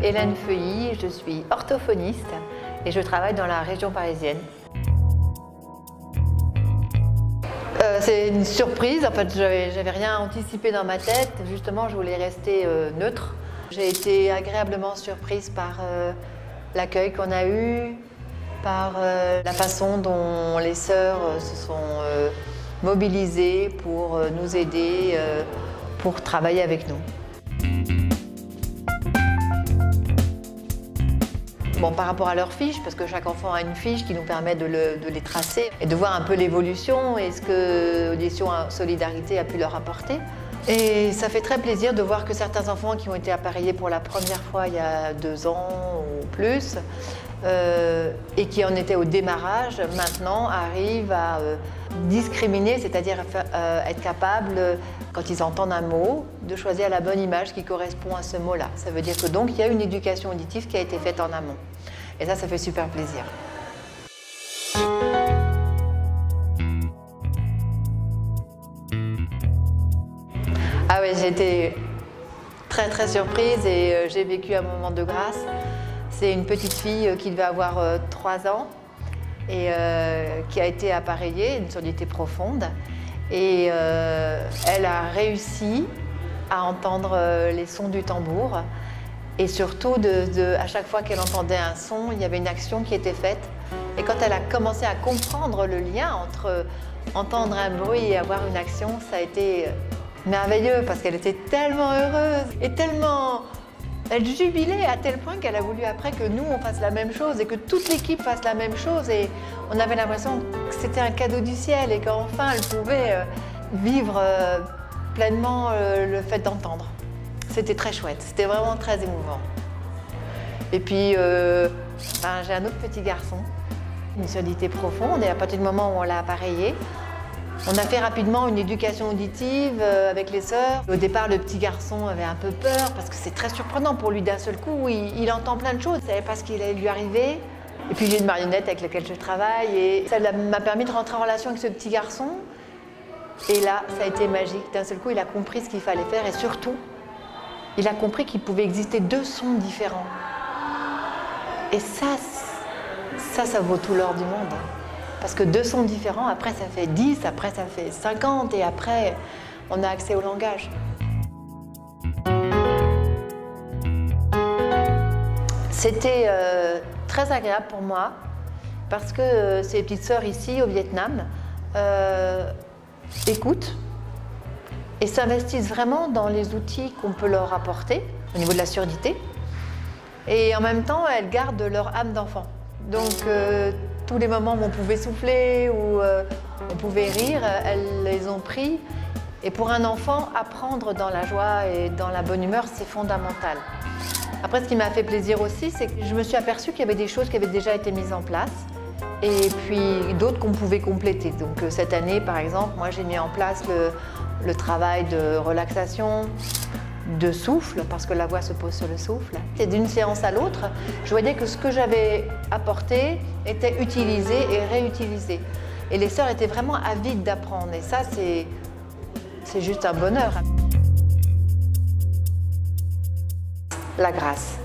Hélène Feuilly, je suis orthophoniste et je travaille dans la région parisienne. C'est une surprise, en fait j'avais rien anticipé dans ma tête, justement je voulais rester neutre. J'ai été agréablement surprise par l'accueil qu'on a eu, par la façon dont les sœurs se sont mobilisées pour nous aider, pour travailler avec nous. Bon, par rapport à leur fiche, parce que chaque enfant a une fiche qui nous permet de les tracer et de voir un peu l'évolution et ce que Audition Solidarité a pu leur apporter. Et ça fait très plaisir de voir que certains enfants qui ont été appareillés pour la première fois il y a 2 ans ou plus et qui en étaient au démarrage, maintenant arrivent à discriminer, c'est-à-dire être capables, quand ils entendent un mot, de choisir la bonne image qui correspond à ce mot-là. Ça veut dire que donc il y a une éducation auditive qui a été faite en amont. Et ça fait super plaisir. Ah oui, j'ai été très surprise et j'ai vécu un moment de grâce. C'est une petite fille qui devait avoir 3 ans et qui a été appareillée, une surdité profonde. Et elle a réussi à entendre les sons du tambour. Et surtout, à chaque fois qu'elle entendait un son, il y avait une action qui était faite. Et quand elle a commencé à comprendre le lien entre entendre un bruit et avoir une action, ça a été merveilleux parce qu'elle était tellement heureuse et tellement... Elle jubilait à tel point qu'elle a voulu après que nous, on fasse la même chose et que toute l'équipe fasse la même chose. Et on avait l'impression que c'était un cadeau du ciel et qu'enfin, elle pouvait vivre pleinement le fait d'entendre. C'était très chouette, c'était vraiment très émouvant. Et puis, j'ai un autre petit garçon, une surdité profonde, et à partir du moment où on l'a appareillé, on a fait rapidement une éducation auditive avec les sœurs. Au départ, le petit garçon avait un peu peur parce que c'est très surprenant pour lui d'un seul coup. Il entend plein de choses, il ne savait pas ce qui allait lui arriver. Et puis j'ai une marionnette avec laquelle je travaille et ça m'a permis de rentrer en relation avec ce petit garçon. Et là, ça a été magique. D'un seul coup, il a compris ce qu'il fallait faire et surtout, il a compris qu'il pouvait exister 2 sons différents. Et ça vaut tout l'or du monde. Parce que 2 sons différents, après ça fait 10, après ça fait 50 et après on a accès au langage. C'était très agréable pour moi parce que ces petites sœurs ici au Vietnam écoutent et s'investissent vraiment dans les outils qu'on peut leur apporter au niveau de la surdité. Et en même temps, elles gardent leur âme d'enfant. Donc, tous les moments où on pouvait souffler, où on pouvait rire, elles les ont pris. Et pour un enfant, apprendre dans la joie et dans la bonne humeur, c'est fondamental. Après, ce qui m'a fait plaisir aussi, c'est que je me suis aperçue qu'il y avait des choses qui avaient déjà été mises en place et puis d'autres qu'on pouvait compléter. Donc cette année, par exemple, moi j'ai mis en place le travail de relaxation, de souffle, parce que la voix se pose sur le souffle. Et d'une séance à l'autre, je voyais que ce que j'avais apporté était utilisé et réutilisé. Et les sœurs étaient vraiment avides d'apprendre. Et ça, c'est juste un bonheur. La grâce.